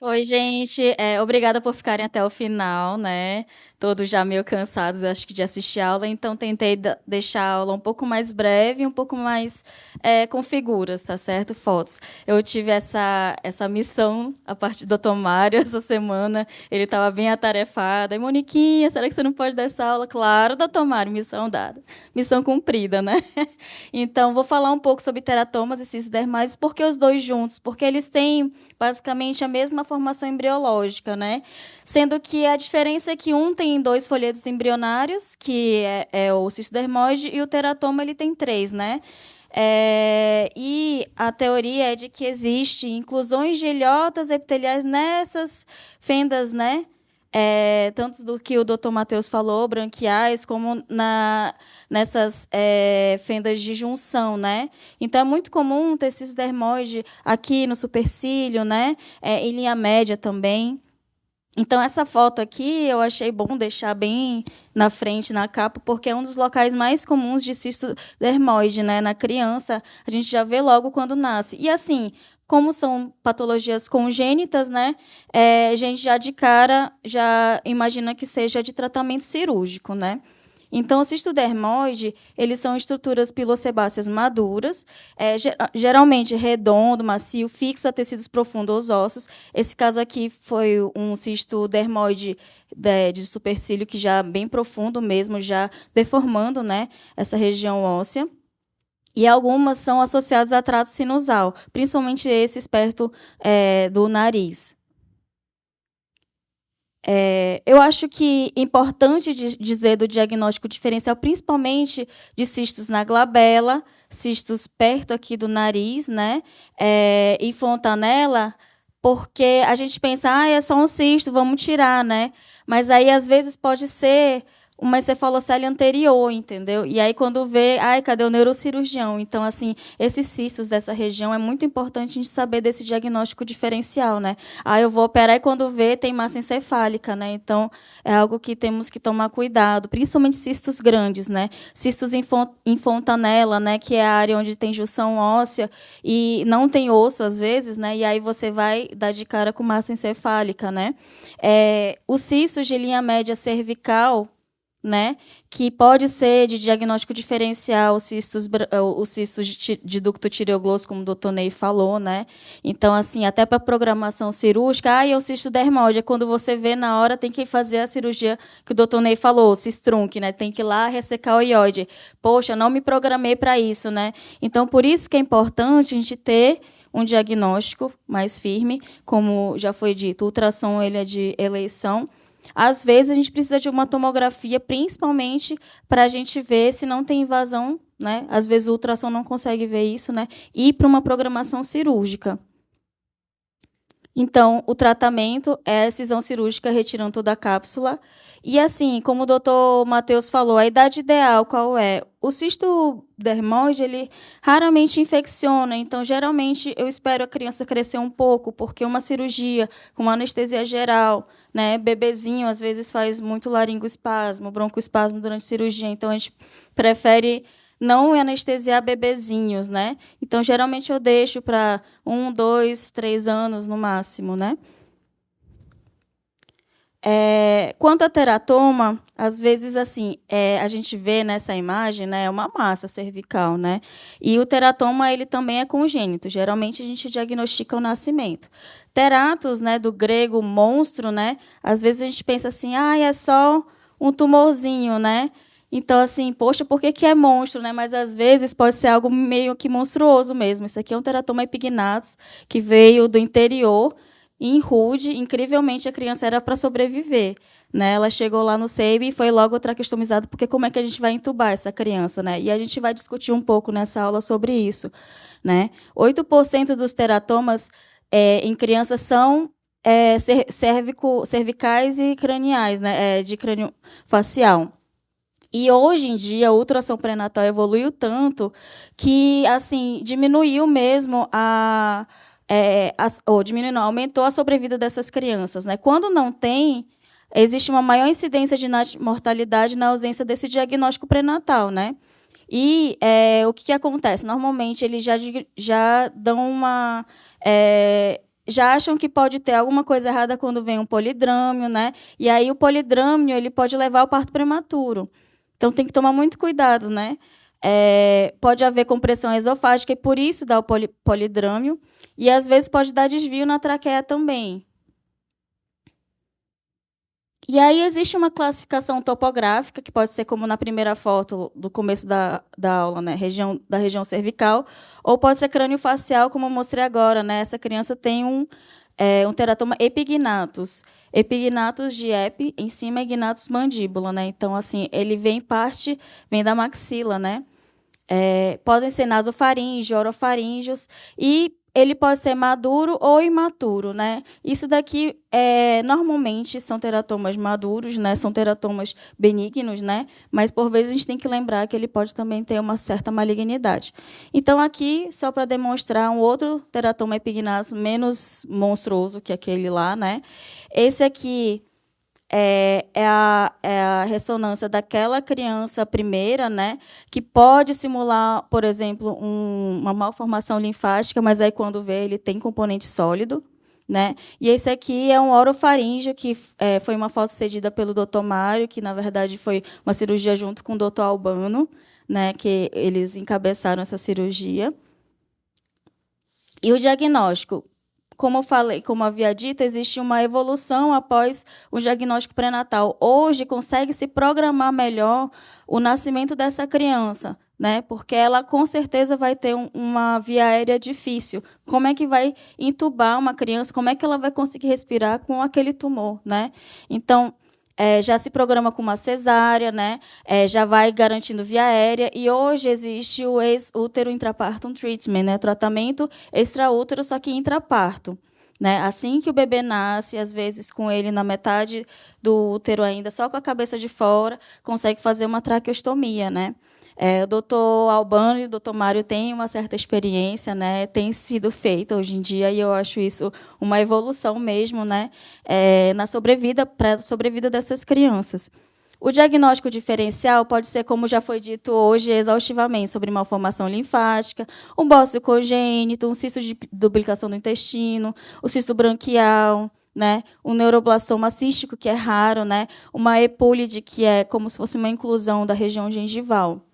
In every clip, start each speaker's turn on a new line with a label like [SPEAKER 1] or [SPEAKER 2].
[SPEAKER 1] Oi, gente. Obrigada por ficarem até o final, né? Todos já meio cansados, acho que de assistir a aula, então tentei deixar a aula um pouco mais breve, um pouco mais com figuras, tá certo? Fotos. Eu tive essa missão a partir do Dr. Mário essa semana. Ele estava bem atarefado. E Moniquinha, será que você não pode dar essa aula? Claro, Dr. Mário, missão dada. Missão cumprida, né? Então, vou falar um pouco sobre teratomas e cistos dermais, porque os dois juntos, porque eles têm basicamente a mesma formação embriológica, né? Sendo que a diferença é que um tem dois folhetos embrionários, que é o cisto dermoide, e o teratoma ele tem três, né? E a teoria é de que existe inclusões de ilhotas epiteliais nessas fendas, né? Tanto do que o Dr. Matheus falou, branquiais, como nessas fendas de junção, né? Então, é muito comum ter cisto dermoide aqui no supercílio, né? Em linha média também. Então, essa foto aqui eu achei bom deixar bem na frente, na capa, porque é um dos locais mais comuns de cisto dermoide, né? Na criança, a gente já vê logo quando nasce. E assim, como são patologias congênitas, né? A gente já de cara já imagina que seja de tratamento cirúrgico, né? Então, o cisto dermoide, eles são estruturas pilosebáceas maduras, geralmente redondo, macio, fixa tecidos profundos ossos. Esse caso aqui foi um cisto dermoide de supercílio que já bem profundo mesmo, já deformando, né, essa região óssea. E algumas são associadas a trato sinusal, principalmente esses perto do nariz. Eu acho que é importante dizer do diagnóstico diferencial, principalmente de cistos na glabela, cistos perto aqui do nariz, né? E fontanela, porque a gente pensa, é só um cisto, vamos tirar, né? Mas aí, às vezes, pode ser uma encefalocele anterior, entendeu? E aí, quando vê, cadê o neurocirurgião? Então, assim, esses cistos dessa região é muito importante a gente saber desse diagnóstico diferencial, né? Eu vou operar e quando vê, tem massa encefálica, né? Então, é algo que temos que tomar cuidado, principalmente cistos grandes, né? Cistos em fontanela, né? Que é a área onde tem junção óssea e não tem osso, às vezes, né? E aí você vai dar de cara com massa encefálica, né? Os cistos de linha média cervical, né, que pode ser de diagnóstico diferencial, os cistos de ducto tireoglosso, como o doutor Ney falou, né? Então, assim, até para programação cirúrgica, é o cisto dermoide, é quando você vê na hora, tem que fazer a cirurgia que o doutor Ney falou, o cistrunc, né? Tem que ir lá ressecar o iode. Poxa, não me programei para isso, né? Então, por isso que é importante a gente ter um diagnóstico mais firme, como já foi dito, o ultrassom ele é de eleição. Às vezes, a gente precisa de uma tomografia, principalmente para a gente ver se não tem invasão, né? Às vezes, o ultrassom não consegue ver isso, né? E para uma programação cirúrgica. Então, o tratamento é a cisão cirúrgica retirando toda a cápsula. E assim, como o doutor Matheus falou, a idade ideal qual é? O cisto dermoide, ele raramente infecciona, então, geralmente, eu espero a criança crescer um pouco, porque uma cirurgia com uma anestesia geral, né, bebezinho, às vezes, faz muito laringoespasmo, broncoespasmo durante a cirurgia, então, a gente prefere não anestesiar bebezinhos, né? Então, geralmente, eu deixo para 1, 2, 3 anos no máximo, né? Quanto a teratoma, às vezes assim, a gente vê nessa imagem, né, uma massa cervical, né? E o teratoma ele também é congênito. Geralmente a gente diagnostica o nascimento. Teratos, né, do grego monstro, né? Às vezes a gente pensa assim, é só um tumorzinho, né? Então assim, poxa, por que é monstro, né? Mas às vezes pode ser algo meio que monstruoso mesmo. Isso aqui é um teratoma epignatus que veio do interior em Rude, incrivelmente, a criança era para sobreviver. Né? Ela chegou lá no SEIB e foi logo traqueostomizada, porque como é que a gente vai entubar essa criança? Né? E a gente vai discutir um pouco nessa aula sobre isso. Né? 8% dos teratomas em crianças são cervicais e craniais, né? De crânio facial. E hoje em dia, a ultrassom pré-natal evoluiu tanto que assim diminuiu mesmo ou diminuiu, não, aumentou a sobrevida dessas crianças. Né? Quando não tem, existe uma maior incidência de mortalidade na ausência desse diagnóstico pré-natal. Né? E o que acontece? Normalmente, eles já dão uma. já acham que pode ter alguma coisa errada quando vem um polidrâmio, né? E aí o polidrâmio ele pode levar ao parto prematuro. Então tem que tomar muito cuidado, né? Pode haver compressão esofágica e por isso dá o polidrâmio. E às vezes pode dar desvio na traqueia também. E aí existe uma classificação topográfica, que pode ser como na primeira foto do começo da aula, né? Da região cervical, ou pode ser crâniofacial, como eu mostrei agora, né? Essa criança tem um teratoma epignatus. Epignatus de epi, em cima é gnatus mandíbula, né? Então, assim, ele vem da maxila, né? Podem ser nasofaríngeo, orofaríngeos, e ele pode ser maduro ou imaturo, né? Isso daqui normalmente são teratomas maduros, né? São teratomas benignos, né? Mas por vezes a gente tem que lembrar que ele pode também ter uma certa malignidade. Então aqui só para demonstrar um outro teratoma epignatus menos monstruoso que aquele lá, né? Esse aqui é a ressonância daquela criança primeira, né, que pode simular, por exemplo, uma malformação linfática, mas aí quando vê ele tem componente sólido, né? E esse aqui é um orofaríngeo que foi uma foto cedida pelo Dr. Mário, que na verdade foi uma cirurgia junto com o Dr. Albano, né, que eles encabeçaram essa cirurgia. E o diagnóstico, como eu falei, como havia dito, existe uma evolução após o diagnóstico pré-natal. Hoje consegue se programar melhor o nascimento dessa criança, né? Porque ela com certeza vai ter uma via aérea difícil. Como é que vai entubar uma criança? Como é que ela vai conseguir respirar com aquele tumor, né? Então, já se programa com uma cesárea, né? Já vai garantindo via aérea. E hoje existe o ex-útero intrapartum treatment, né? Tratamento extraútero, só que intraparto. Né? Assim que o bebê nasce, às vezes com ele na metade do útero ainda, só com a cabeça de fora, consegue fazer uma traqueostomia, né? O doutor Albano e o doutor Mário têm uma certa experiência, né? Tem sido feita hoje em dia, e eu acho isso uma evolução mesmo, né? Para a sobrevida dessas crianças. O diagnóstico diferencial pode ser, como já foi dito hoje exaustivamente, sobre malformação linfática, um bócio congênito, um cisto de duplicação do intestino, o cisto branquial, né? Um neuroblastoma cístico, que é raro, né? Uma epúlide, que é como se fosse uma inclusão da região gengival.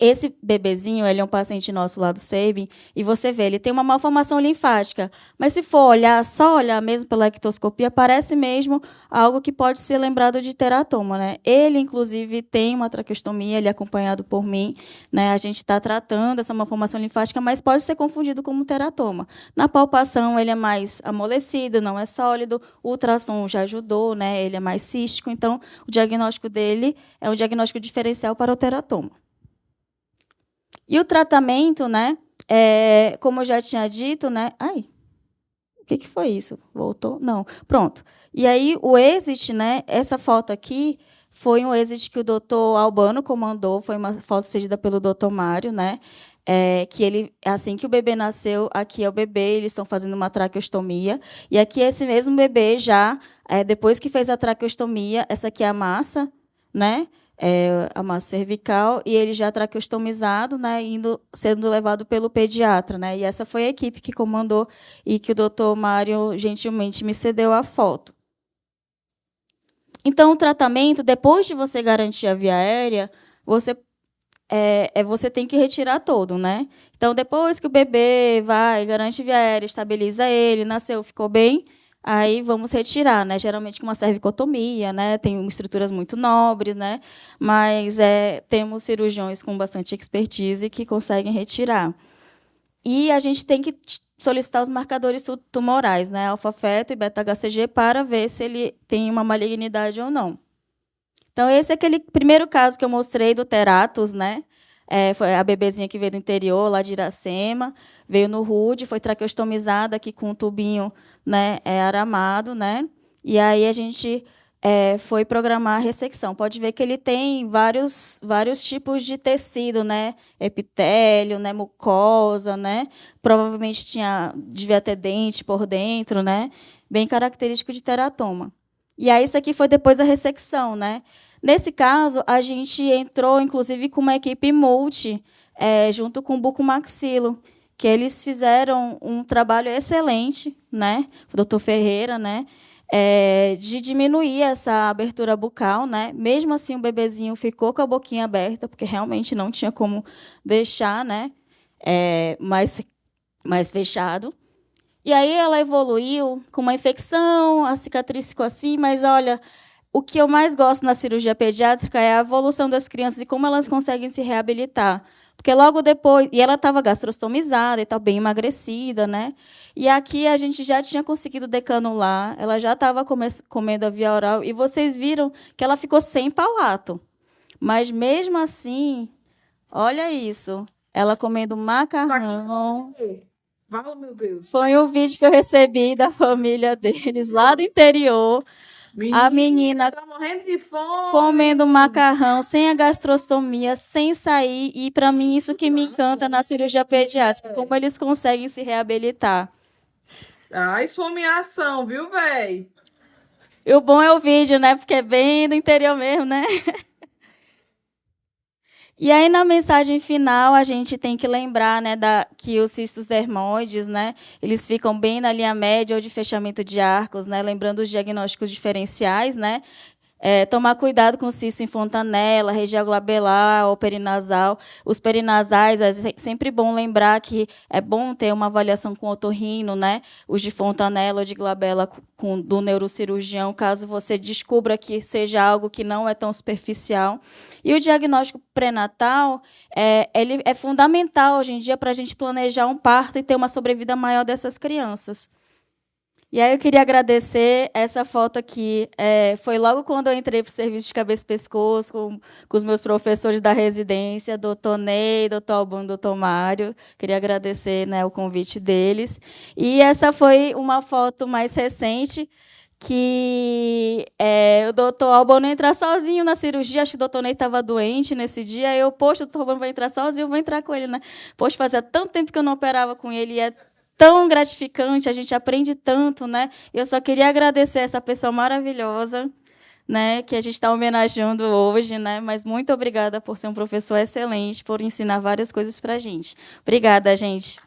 [SPEAKER 1] Esse bebezinho, ele é um paciente nosso lá do SEIB, e você vê, ele tem uma malformação linfática, mas se for olhar, só olhar mesmo pela ectoscopia, parece mesmo algo que pode ser lembrado de teratoma, né? Ele, inclusive, tem uma traqueostomia, ele é acompanhado por mim, né? A gente está tratando essa malformação linfática, mas pode ser confundido como teratoma. Na palpação, ele é mais amolecido, não é sólido, o ultrassom já ajudou, né? Ele é mais cístico, então o diagnóstico dele é um diagnóstico diferencial para o teratoma. E o tratamento, né? Como eu já tinha dito, né? Ai, o que foi isso? Voltou? Não. Pronto. E aí, o exit, né? Essa foto aqui foi um exit que o doutor Albano comandou, foi uma foto cedida pelo doutor Mário, né? Que ele, assim que o bebê nasceu, aqui é o bebê, eles estão fazendo uma traqueostomia, e aqui é esse mesmo bebê já, depois que fez a traqueostomia, essa aqui é a massa, né? A massa cervical, e ele já traqueostomizado, né, sendo levado pelo pediatra, né, e essa foi a equipe que comandou e que o doutor Mário gentilmente me cedeu a foto. Então, o tratamento, depois de você garantir a via aérea, você tem que retirar todo, né? Então, depois que o bebê vai, garante via aérea, estabiliza ele, nasceu, ficou bem, aí vamos retirar, né? Geralmente com uma cervicotomia, né? Tem estruturas muito nobres, né? Mas temos cirurgiões com bastante expertise que conseguem retirar. E a gente tem que solicitar os marcadores tumorais, né? Alfa-feto e beta-HCG, para ver se ele tem uma malignidade ou não. Então, esse é aquele primeiro caso que eu mostrei do Teratus, né? Foi a bebezinha que veio do interior, lá de Iracema, veio no RUD, foi traqueostomizada aqui com um tubinho, né, aramado, né? E aí a gente foi programar a ressecção. Pode ver que ele tem vários tipos de tecido, né? Epitélio, né, mucosa, né? Provavelmente devia ter dente por dentro, né? Bem característico de teratoma. E aí isso aqui foi depois da ressecção, né? Nesse caso, a gente entrou, inclusive, com uma equipe multi, junto com o bucomaxilo. que eles fizeram um trabalho excelente, né? O doutor Ferreira, né? De diminuir essa abertura bucal, né? Mesmo assim, o bebezinho ficou com a boquinha aberta, porque realmente não tinha como deixar, né? Mais fechado. E aí ela evoluiu com uma infecção, a cicatriz ficou assim, mas olha, o que eu mais gosto na cirurgia pediátrica é a evolução das crianças e como elas conseguem se reabilitar. Porque logo depois, e ela estava gastrostomizada e tal, bem emagrecida, né? E aqui a gente já tinha conseguido decanular, ela já estava comendo a via oral, e vocês viram que ela ficou sem palato. Mas mesmo assim, olha isso, ela comendo macarrão.
[SPEAKER 2] Fala, meu Deus.
[SPEAKER 1] Foi um vídeo que eu recebi da família deles, lá do interior. A menina
[SPEAKER 2] tá morrendo de fome.
[SPEAKER 1] comendo macarrão, sem a gastrostomia, sem sair. E, para mim, isso que me encanta na cirurgia pediátrica, como eles conseguem se reabilitar.
[SPEAKER 2] Esfomeação, viu, véi?
[SPEAKER 1] E o bom é o vídeo, né? Porque é bem do interior mesmo, né? E aí, na mensagem final, a gente tem que lembrar, né, que os cistos dermoides, né, eles ficam bem na linha média ou de fechamento de arcos, né, lembrando os diagnósticos diferenciais, né, tomar cuidado com o cisto em fontanela, região glabelar ou perinasal. Os perinasais, é sempre bom lembrar que é bom ter uma avaliação com otorrino, né? Os de fontanela ou de glabela do neurocirurgião, caso você descubra que seja algo que não é tão superficial. E o diagnóstico pré-natal, ele é fundamental hoje em dia para a gente planejar um parto e ter uma sobrevida maior dessas crianças. E aí eu queria agradecer essa foto aqui. Foi logo quando eu entrei para o serviço de cabeça e pescoço, com os meus professores da residência, doutor Ney, doutor Albano, doutor Mário. Queria agradecer, né, o convite deles. E essa foi uma foto mais recente, que o doutor Albano ia entrar sozinho na cirurgia. Acho que o doutor Ney estava doente nesse dia. Poxa, o doutor Albano vai entrar sozinho, eu vou entrar com ele, né? Poxa, fazia tanto tempo que eu não operava com ele, e é tão gratificante, a gente aprende tanto, né? Eu só queria agradecer essa pessoa maravilhosa, né, que a gente está homenageando hoje, né? Mas muito obrigada por ser um professor excelente, por ensinar várias coisas para a gente. Obrigada, gente.